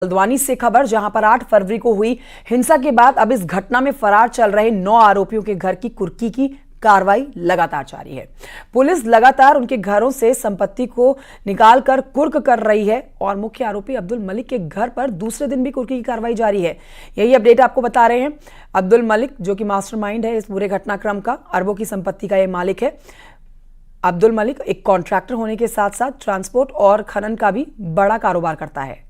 हल्द्वानी से खबर, जहां पर 8 फरवरी को हुई हिंसा के बाद अब इस घटना में फरार चल रहे 9 आरोपियों के घर की कुर्की की कार्रवाई लगातार जारी है। पुलिस लगातार उनके घरों से संपत्ति को निकालकर कुर्क कर रही है और मुख्य आरोपी अब्दुल मलिक के घर पर दूसरे दिन भी कुर्की की कार्रवाई जारी है। यही अपडेट आपको बता रहे हैं। अब्दुल मलिक, जो कि मास्टरमाइंड है इस पूरे घटनाक्रम का, अरबों की संपत्ति का ये मालिक है। अब्दुल मलिक एक कॉन्ट्रैक्टर होने के साथ साथ ट्रांसपोर्ट और खनन का भी बड़ा कारोबार करता है।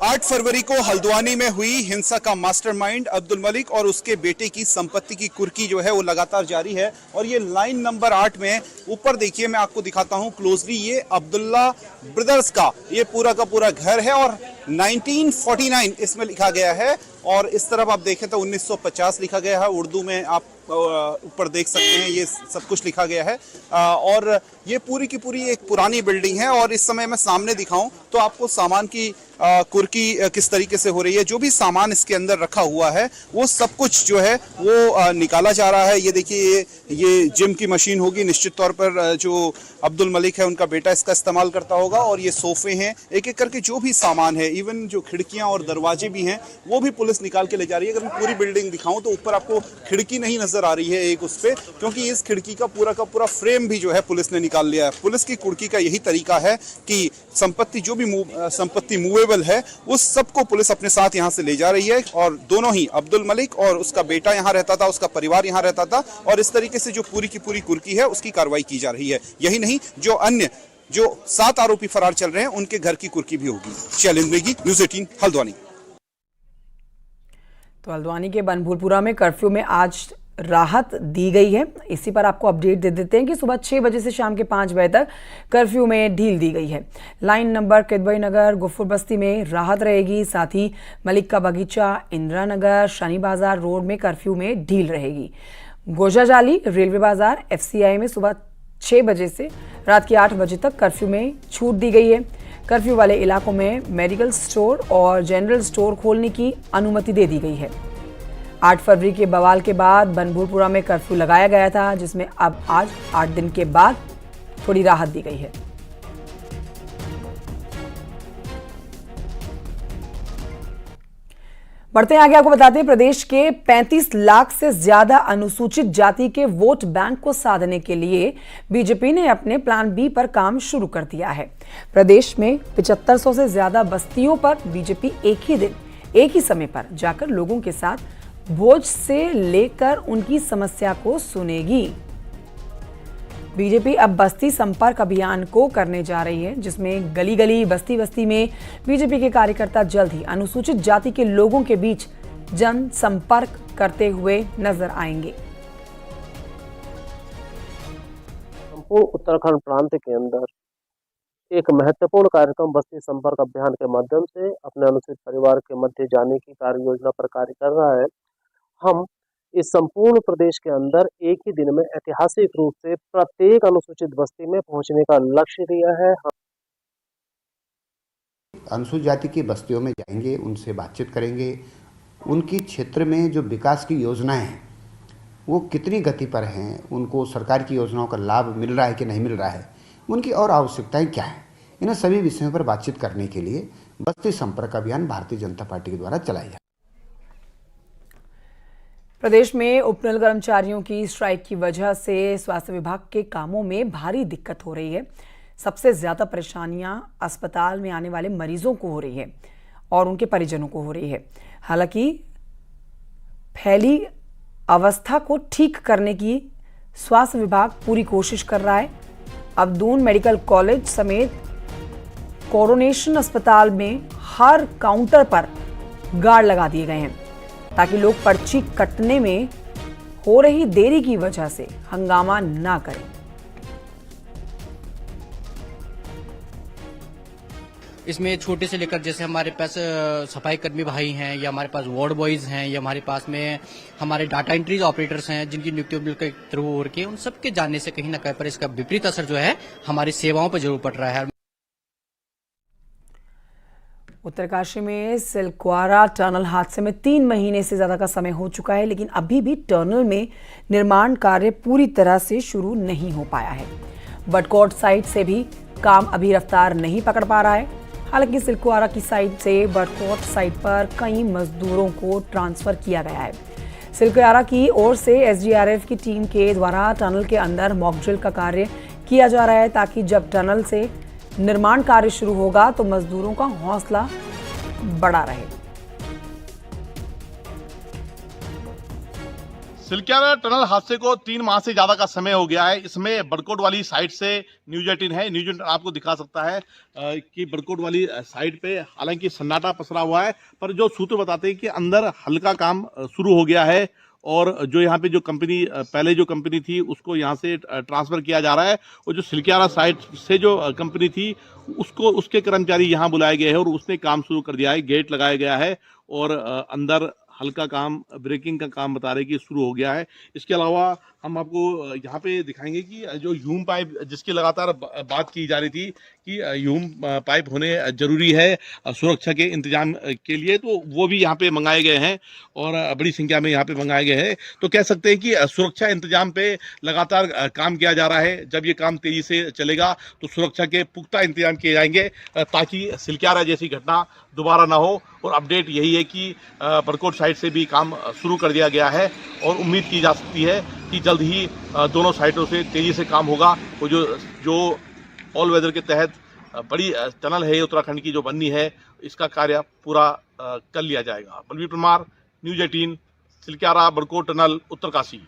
8 फरवरी को हल्द्वानी में हुई हिंसा का मास्टरमाइंड अब्दुल मलिक और उसके बेटे की संपत्ति की कुर्की जो है वो लगातार जारी है। और ये लाइन नंबर 8 में ऊपर देखिए, मैं आपको दिखाता हूं क्लोजली, ये अब्दुल्ला ब्रदर्स का ये पूरा का पूरा घर है और 1949 इसमें लिखा गया है। और इस तरफ आप देखें तो 1950 लिखा गया है, उर्दू में आप ऊपर देख सकते हैं, ये सब कुछ लिखा गया है। और ये पूरी की पूरी एक पुरानी बिल्डिंग है। और इस समय मैं सामने दिखाऊं तो आपको सामान की कुर्की किस तरीके से हो रही है। जो भी सामान इसके अंदर रखा हुआ है वो सब कुछ जो है वो निकाला जा रहा है। ये देखिए, ये जिम की मशीन होगी, निश्चित तौर पर जो अब्दुल मलिक है उनका बेटा इसका इस्तेमाल करता होगा। और ये सोफे हैं, एक एक करके जो भी सामान है, इवन जो खिड़कियां और दरवाजे भी हैं वो भी पुलिस निकाल के ले जा रही है। अगर मैं पूरी बिल्डिंग दिखाऊं तो ऊपर आपको खिड़की नहीं नजर आ रही है एक उस पे, क्योंकि इस खिड़की का पूरा फ्रेम भी जो है पुलिस ने निकाल लिया है। पुलिस की कुर्की का यही तरीका है कि संपत्ति जो भी संपत्ति मूवेबल है उस सबको पुलिस अपने साथ यहाँ से ले जा रही है। और दोनों ही, अब्दुल मलिक और उसका बेटा यहाँ रहता था, उसका परिवार यहाँ रहता था। और इस तरीके से जो पूरी की पूरी कुर्की है उसकी कार्रवाई की जा रही है। यही नहीं, जो अन्य 7 आरोपी फरार चल रहे हैं उनके घर की कुर्की भी होगी। शैलेंद्र नेगी, न्यूज़ 18 हल्द्वानी। तो हल्द्वानी के बनभूलपुरा में कर्फ्यू में आज राहत दी गई है। इसी पर आपको अपडेट दे देते हैं कि सुबह 6 बजे से शाम के 5 बजे तक कर्फ्यू में ढील दी गई है। लाइन नंबर किदवई नगर, गुफुर बस्ती में राहत रहेगी। साथ ही मलिक का बगीचा, इंदिरा नगर, शनि बाजार रोड में कर्फ्यू में ढील रहेगी। गोजाजाली, रेलवे बाजार, FCI में सुबह 6 बजे से रात के 8 बजे तक कर्फ्यू में छूट दी गई है। कर्फ्यू वाले इलाकों में मेडिकल स्टोर और जनरल स्टोर खोलने की अनुमति दे दी गई है। 8 फरवरी के बवाल के बाद बनभूलपुरा में कर्फ्यू लगाया गया था, जिसमें अब आज 8 दिन के बाद थोड़ी राहत दी गई है। बढ़ते हैं आगे, आपको बताते हैं प्रदेश के 35 लाख से ज्यादा अनुसूचित जाति के वोट बैंक को साधने के लिए बीजेपी ने अपने प्लान बी पर काम शुरू कर दिया है। प्रदेश में 7500 से ज्यादा बस्तियों पर बीजेपी एक ही दिन, एक ही समय पर जाकर लोगों के साथ भोज से लेकर उनकी समस्या को सुनेगी। बीजेपी अब बस्ती संपर्क अभियान को करने जा रही है, जिसमें गली गली, बस्ती बस्ती में बीजेपी के कार्यकर्ता जल्द ही अनुसूचित जाति के लोगों के बीच जन संपर्क करते हुए नजर आएंगे। संपूर्ण उत्तराखंड प्रांत के अंदर एक महत्वपूर्ण कार्यक्रम बस्ती संपर्क अभियान के माध्यम से अपने अनुसूचित परिवार के मध्य जाने की कार्य योजना पर कार्य कर रहा है। हम इस संपूर्ण प्रदेश के अंदर एक ही दिन में ऐतिहासिक रूप से प्रत्येक अनुसूचित बस्ती में पहुंचने का लक्ष्य दिया है। अनुसूचित जाति की बस्तियों में जाएंगे, उनसे बातचीत करेंगे, उनकी क्षेत्र में जो विकास की योजनाएं हैं वो कितनी गति पर हैं, उनको सरकार की योजनाओं का लाभ मिल रहा है कि नहीं मिल रहा है, उनकी और आवश्यकताएं क्या हैं, इन सभी विषयों पर बातचीत करने के लिए बस्ती संपर्क अभियान भारतीय जनता पार्टी के द्वारा चलाया जाए। प्रदेश में उपनल कर्मचारियों की स्ट्राइक की वजह से स्वास्थ्य विभाग के कामों में भारी दिक्कत हो रही है। सबसे ज्यादा परेशानियां अस्पताल में आने वाले मरीजों को हो रही है और उनके परिजनों को हो रही है। हालांकि फैली अवस्था को ठीक करने की स्वास्थ्य विभाग पूरी कोशिश कर रहा है। अब दून मेडिकल कॉलेज समेत कोरोनेशन अस्पताल में हर काउंटर पर गार्ड लगा दिए गए हैं, ताकि लोग पर्ची कटने में हो रही देरी की वजह से हंगामा ना करें। इसमें छोटे से लेकर, जैसे हमारे पास सफाई कर्मी भाई हैं, या हमारे पास वार्ड बॉयज हैं, या हमारे पास में हमारे डाटा एंट्री ऑपरेटर्स हैं, जिनकी नियुक्ति बिल के थ्रू हो रही है, उन सबके जानने से कहीं ना कहीं पर इसका विपरीत असर जो है हमारी सेवाओं पर जरूर पड़ रहा है। उत्तरकाशी में सिलक्वारा टनल हादसे में 3 महीने से ज्यादा का समय हो चुका है, लेकिन अभी भी टनल में निर्माण कार्य पूरी तरह से शुरू नहीं हो पाया है। बटकोट साइट से भी काम अभी रफ्तार नहीं पकड़ पा रहा है। हालांकि सिलकुआरा की साइट से बटकोट साइट पर कई मजदूरों को ट्रांसफर किया गया है। सिलकुआरा की ओर से एसडीआरएफ की टीम के द्वारा टनल के अंदर मॉक ड्रिल का कार्य किया जा रहा है, ताकि जब टनल से निर्माण कार्य शुरू होगा तो मजदूरों का हौसला बढ़ा रहे। सिलक्यारा टनल हादसे को 3 माह से ज्यादा का समय हो गया है। इसमें बड़कोट वाली साइड से न्यूज 18 है, न्यूज 18 आपको दिखा सकता है कि बड़कोट वाली साइड पे हालांकि सन्नाटा पसरा हुआ है, पर जो सूत्र बताते हैं कि अंदर हल्का काम शुरू हो गया है और जो यहाँ पे जो कंपनी पहले जो कंपनी थी उसको यहाँ से ट्रांसफर किया जा रहा है और जो सिलक्यारा साइड से जो कंपनी थी उसके कर्मचारी यहाँ बुलाए गए हैं और उसने काम शुरू कर दिया है। गेट लगाया गया है और अंदर हल्का काम ब्रेकिंग का काम बता रहे कि शुरू हो गया है। इसके अलावा हम आपको यहाँ पे दिखाएंगे कि जो ह्यूम पाइप जिसकी लगातार बात की जा रही थी कि ह्यूम पाइप होने जरूरी है सुरक्षा के इंतजाम के लिए, तो वो भी यहाँ पे मंगाए गए हैं और बड़ी संख्या में यहाँ पे मंगाए गए हैं। तो कह सकते हैं कि सुरक्षा इंतजाम पे लगातार काम किया जा रहा है। जब ये काम तेजी से चलेगा तो सुरक्षा के पुख्ता इंतजाम किए जाएंगे ताकि सिलक्यारा जैसी घटना दोबारा ना हो। और अपडेट यही है कि बड़कोट साइड से भी काम शुरू कर दिया गया है और उम्मीद की जा सकती है कि जल्द ही दोनों साइडों से तेजी से काम होगा। और जो ऑल वेदर के तहत बड़ी टनल है उत्तराखंड की जो बननी है, इसका कार्य पूरा कर लिया जाएगा। Balveer Parmar, news 18, Silkyara Barkot tunnel, Uttarkashi.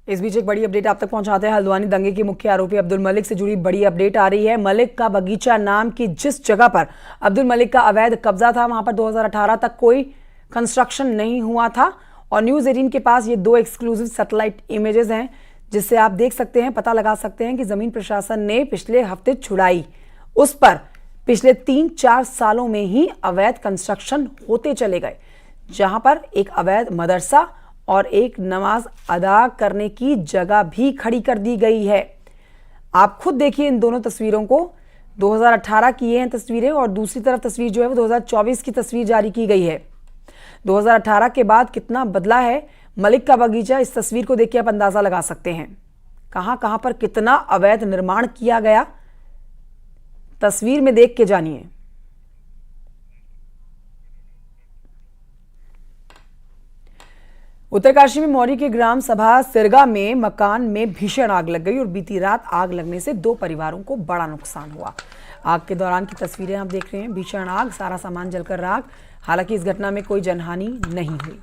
इस बीच एक बड़ी अपडेट आप तक पहुंचाते हैं। हल्द्वानी दंगे के मुख्य आरोपी अब्दुल मलिक से जुड़ी बड़ी अपडेट आ रही है। मलिक का बगीचा नाम की जिस जगह पर अब्दुल मलिक का अवैध कब्जा था, वहां पर 2018 तक कोई कंस्ट्रक्शन नहीं हुआ था। और न्यूज 18 के पास ये 2 एक्सक्लूसिव सैटेलाइट इमेजेस हैं, जिससे आप देख सकते हैं, पता लगा सकते हैं कि जमीन प्रशासन ने पिछले हफ्ते छुड़ाई। उस पर पिछले 3-4 सालों में ही अवैध कंस्ट्रक्शन होते चले गए, जहां पर एक अवैध मदरसा और एक नमाज अदा करने की जगह भी खड़ी कर दी गई है। आप खुद देखिए इन दोनों तस्वीरों को। 2018 की ये हैं तस्वीरें और दूसरी तरफ तस्वीर जो है वो 2024 की तस्वीर जारी की गई है। 2018 के बाद कितना बदला है मलिक का बगीचा, इस तस्वीर को देख के आप अंदाजा लगा सकते हैं कहां कहां पर कितना अवैध निर्माण किया गया। तस्वीर में देख के जानिए। उत्तरकाशी में मौरी के ग्राम सभा सिरगा में मकान में भीषण आग लग गई और बीती रात आग लगने से 2 परिवारों को बड़ा नुकसान हुआ। आग के दौरान की तस्वीरें आप देख रहे हैं। भीषण आग, सारा सामान जलकर राख। हालांकि इस घटना में कोई जनहानि नहीं हुई।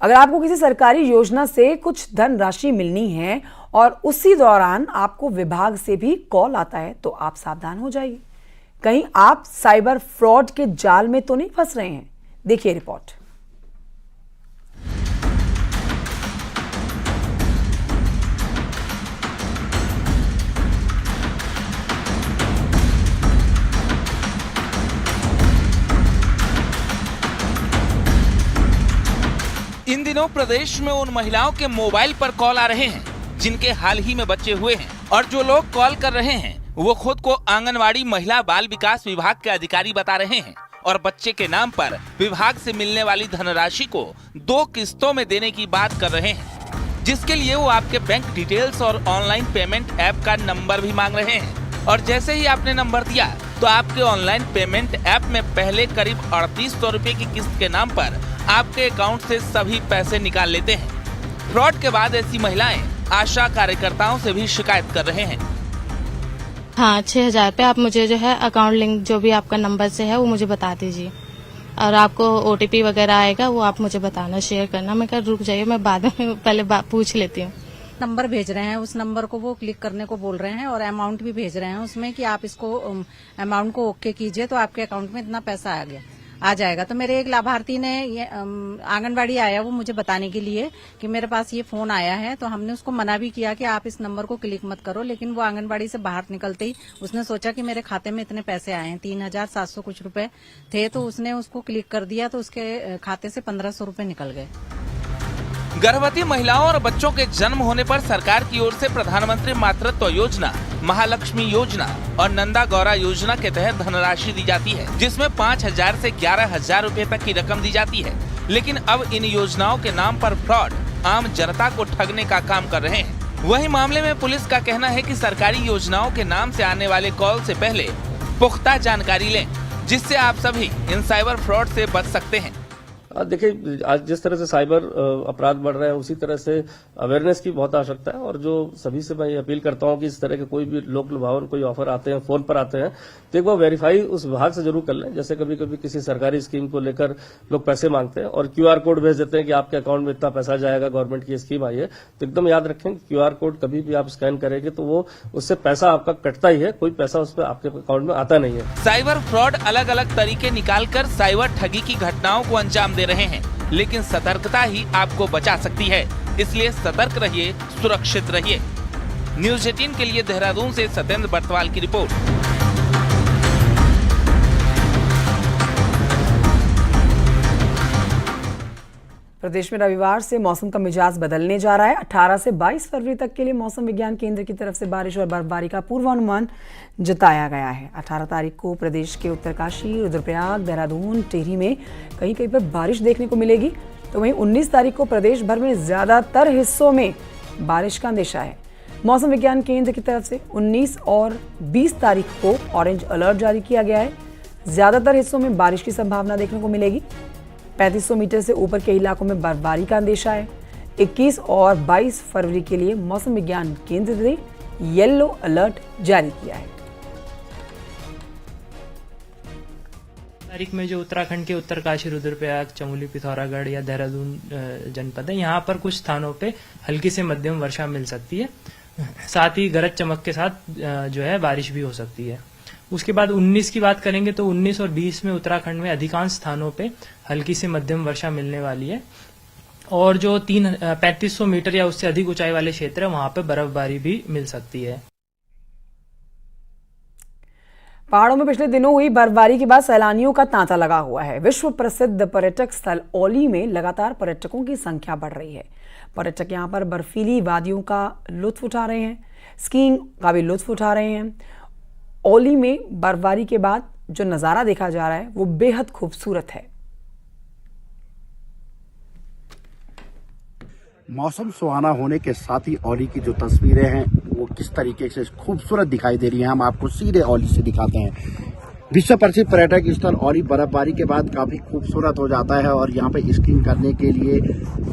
अगर आपको किसी सरकारी योजना से कुछ धनराशि मिलनी है और उसी दौरान आपको विभाग से भी कॉल आता है, तो आप सावधान हो जाइए। कहीं आप साइबर फ्रॉड के जाल में तो नहीं फंस रहे हैं। देखिए रिपोर्ट। इन दिनों प्रदेश में उन महिलाओं के मोबाइल पर कॉल आ रहे हैं जिनके हाल ही में बच्चे हुए हैं, और जो लोग कॉल कर रहे हैं वो खुद को आंगनवाड़ी महिला बाल विकास विभाग के अधिकारी बता रहे हैं और बच्चे के नाम पर विभाग से मिलने वाली धनराशि को 2 किस्तों में देने की बात कर रहे हैं, जिसके लिए वो आपके बैंक डिटेल्स और ऑनलाइन पेमेंट ऐप का नंबर भी मांग रहे हैं। और जैसे ही आपने नंबर दिया तो आपके ऑनलाइन पेमेंट ऐप में पहले करीब 3800 रुपए की किस्त के नाम पर आपके अकाउंट से सभी पैसे निकाल लेते हैं। फ्रॉड के बाद ऐसी महिलाएं आशा कार्यकर्ताओं से भी शिकायत कर रहे हैं। हाँ, 6000 पे आप मुझे जो है अकाउंट लिंक जो भी आपका नंबर से है वो मुझे बता दीजिए, और आपको OTP वगैरह आएगा वो आप मुझे बताना, शेयर करना। मैं कहा रुक जाइए, मैं बाद में पहले पूछ लेती हूँ। नंबर भेज रहे हैं, उस नंबर को वो क्लिक करने को बोल रहे हैं और अमाउंट भी भेज रहे हैं उसमें कि आप इसको अमाउंट को ओके कीजिए तो आपके अकाउंट में इतना पैसा आ जाएगा। तो मेरे एक लाभार्थी ने ये आंगनबाड़ी आया वो मुझे बताने के लिए कि मेरे पास ये फोन आया है, तो हमने उसको मना भी किया कि आप इस नंबर को क्लिक मत करो, लेकिन वो आंगनबाड़ी से बाहर निकलते ही उसने सोचा कि मेरे खाते में इतने पैसे आए हैं, 3700 कुछ रुपए थे, तो उसने उसको क्लिक कर दिया तो उसके खाते से 1500 रुपए निकल गए। गर्भवती महिलाओं और बच्चों के जन्म होने पर सरकार की ओर से प्रधानमंत्री मातृत्व योजना महालक्ष्मी योजना और नंदा गौरा योजना के तहत धनराशि दी जाती है, जिसमें 5,000 से 11,000 रूपए तक की रकम दी जाती है। लेकिन अब इन योजनाओं के नाम पर फ्रॉड आम जनता को ठगने का काम कर रहे हैं। वहीं मामले में पुलिस का कहना है कि सरकारी योजनाओं के नाम से आने वाले कॉल से पहले पुख्ता जानकारी लें, जिससे आप सभी इन साइबर फ्रॉड से बच सकते हैं। देखिए, आज जिस तरह से साइबर अपराध बढ़ रहे हैं, उसी तरह से अवेयरनेस की बहुत आवश्यकता है। और जो सभी से मैं ये अपील करता हूं कि इस तरह के कोई भी लोक लुभावन कोई ऑफर आते हैं, फोन पर आते हैं, तो एक बार वेरीफाई उस विभाग से जरूर कर लें। जैसे कभी कभी किसी सरकारी स्कीम को लेकर लोग पैसे मांगते हैं और QR कोड भेज देते हैं कि आपके अकाउंट में इतना पैसा जाएगा, गवर्नमेंट की स्कीम आई है। तो एकदम याद रखें कि QR कोड कभी भी आप स्कैन करेंगे तो वो उससे पैसा आपका कटता ही है, कोई पैसा उस पर आपके अकाउंट में आता नहीं है। साइबर फ्रॉड अलग अलग तरीके निकालकर साइबर ठगी की घटनाओं को अंजाम दे रहे हैं, लेकिन सतर्कता ही आपको बचा सकती है। इसलिए सतर्क रहिए, सुरक्षित रहिए। न्यूज़ 18 के लिए देहरादून से सत्येंद्र बर्तवाल की रिपोर्ट। प्रदेश में रविवार से मौसम का मिजाज बदलने जा रहा है। 18 से 22 फरवरी तक के लिए मौसम विज्ञान केंद्र की तरफ से बारिश और बर्फबारी का पूर्वानुमान जताया गया है। 18 तारीख को प्रदेश के उत्तरकाशी, रुद्रप्रयाग, देहरादून, टिहरी में कहीं कहीं पर बारिश देखने को मिलेगी। तो वहीं 19 तारीख को प्रदेश भर में ज्यादातर हिस्सों में बारिश का अंदेशा है। मौसम विज्ञान केंद्र की तरफ से 19 और 20 तारीख को ऑरेंज अलर्ट जारी किया गया है। ज्यादातर हिस्सों में बारिश की संभावना देखने को मिलेगी। 3500 मीटर से ऊपर के इलाकों में बर्फबारी का अंदेशा है। 21 और 22 फरवरी के लिए मौसम विज्ञान केंद्र ने येलो अलर्ट जारी किया है। तारीख में जो उत्तराखंड के उत्तरकाशी, रुद्रप्रयाग, चमोली, पिथौरागढ़ या देहरादून जनपद है, यहाँ पर कुछ स्थानों पे हल्की से मध्यम वर्षा मिल सकती है। साथ ही गरज चमक के साथ जो है बारिश भी हो सकती है। उसके बाद 19 की बात करेंगे तो 19 और 20 में उत्तराखंड में अधिकांश स्थानों पे हल्की से मध्यम वर्षा मिलने वाली है। और जो 3500 मीटर या उससे अधिक ऊंचाई वाले क्षेत्र है, वहां पे बर्फबारी भी मिल सकती है। पहाड़ों में पिछले दिनों हुई बर्फबारी के बाद सैलानियों का तांता लगा हुआ है। विश्व प्रसिद्ध पर्यटक स्थल औली में लगातार पर्यटकों की संख्या बढ़ रही है। पर्यटक यहां पर बर्फीली वादियों का लुत्फ उठा रहे हैं, स्कीइंग का भी लुत्फ उठा रहे हैं। औली में बर्फबारी के बाद जो नज़ारा देखा जा रहा है वो बेहद खूबसूरत है। मौसम सुहाना होने के साथ ही औली की जो तस्वीरें हैं वो किस तरीके से खूबसूरत दिखाई दे रही हैं, हम आपको सीधे औली से दिखाते हैं। विश्व प्रसिद्ध पर्यटक स्थल औली बर्फबारी के बाद काफी खूबसूरत हो जाता है और यहाँ पे स्कीइंग करने के लिए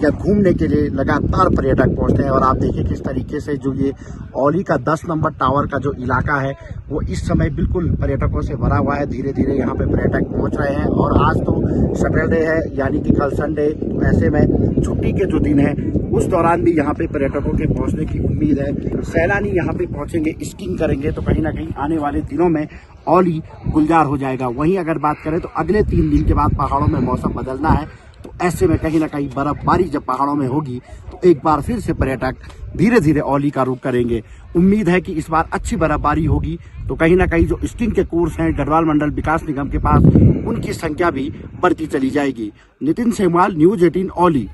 या घूमने के लिए लगातार पर्यटक पहुंचते हैं। और आप देखिए किस तरीके से जो ये औली का 10 नंबर टावर का जो इलाका है वो इस समय बिल्कुल पर्यटकों से भरा हुआ है। धीरे धीरे यहाँ पे पर्यटक पहुंच रहे हैं और आज तो सैटरडे है, यानी कि कल संडे, तो ऐसे में छुट्टी के जो दिन है उस दौरान भी यहाँ पे पर्यटकों के पहुंचने की उम्मीद है। सैलानी यहाँ पे पहुंचेंगे, स्कीइंग करेंगे, तो कहीं ना कहीं आने वाले दिनों में औली गुलजार हो जाएगा। वहीं अगर बात करें तो अगले 3 दिन के बाद पहाड़ों में मौसम बदलना है, तो ऐसे में कहीं ना कहीं बर्फबारी जब पहाड़ों में होगी तो एक बार फिर से पर्यटक धीरे धीरे औली का रुख करेंगे। उम्मीद है कि इस बार अच्छी बर्फबारी होगी तो कहीं ना कहीं जो स्कीइंग के कोर्स हैं गढ़वाल मंडल विकास निगम के पास, उनकी संख्या भी बढ़ती चली जाएगी। नितिन सेमवाल, न्यूज़ 18 औली।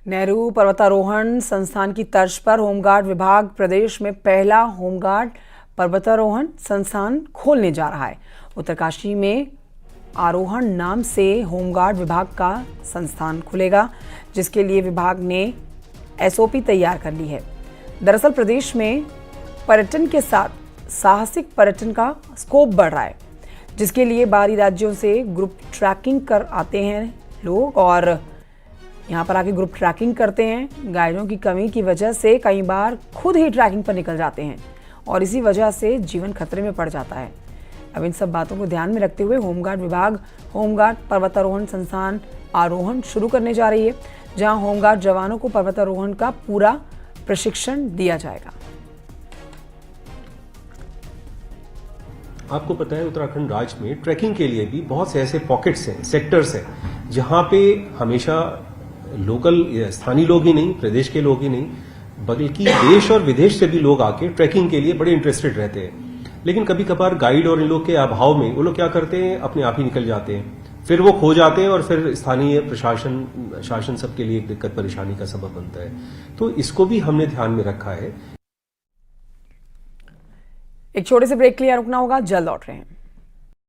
नेहरू पर्वतारोहण संस्थान की तर्ज पर होमगार्ड विभाग प्रदेश में पहला होमगार्ड पर्वतारोहण संस्थान खोलने जा रहा है। उत्तरकाशी में आरोहण नाम से होमगार्ड विभाग का संस्थान खुलेगा, जिसके लिए विभाग ने SOP तैयार कर ली है। दरअसल प्रदेश में पर्यटन के साथ साहसिक पर्यटन का स्कोप बढ़ रहा है, जिसके लिए बाहरी राज्यों से ग्रुप ट्रैकिंग कर आते हैं लोग और यहाँ पर आके ग्रुप ट्रैकिंग करते हैं। गाइडों की कमी की वजह से कई बार खुद ही ट्रैकिंग पर निकल जाते हैं और इसी वजह से जीवन खतरे में पड़ जाता है। अब इन सब बातों को ध्यान में रखते हुए होमगार्ड विभाग होमगार्ड पर्वतारोहण संस्थान आरोहण शुरू करने जा रही है, जहां होमगार्ड जवानों को पर्वतारोहण का पूरा प्रशिक्षण दिया जाएगा। आपको पता है उत्तराखंड राज्य में ट्रैकिंग के लिए भी बहुत से ऐसे पॉकेट्स हैं, सेक्टर्स हैं, जहां पे हमेशा लोकल स्थानीय लोग ही नहीं, प्रदेश के लोग ही नहीं, बल्कि देश और विदेश से भी लोग आके ट्रैकिंग के लिए बड़े इंटरेस्टेड रहते हैं। लेकिन कभी कभार गाइड और इन लोग के अभाव में वो लोग क्या करते हैं, अपने आप ही निकल जाते हैं। फिर वो खो जाते हैं और फिर स्थानीय शासन सबके लिए एक दिक्कत परेशानी का सबब बनता है। तो इसको भी हमने ध्यान में रखा है। एक छोटे से ब्रेक के लिए रुकना होगा, जल्द लौट रहे हैं।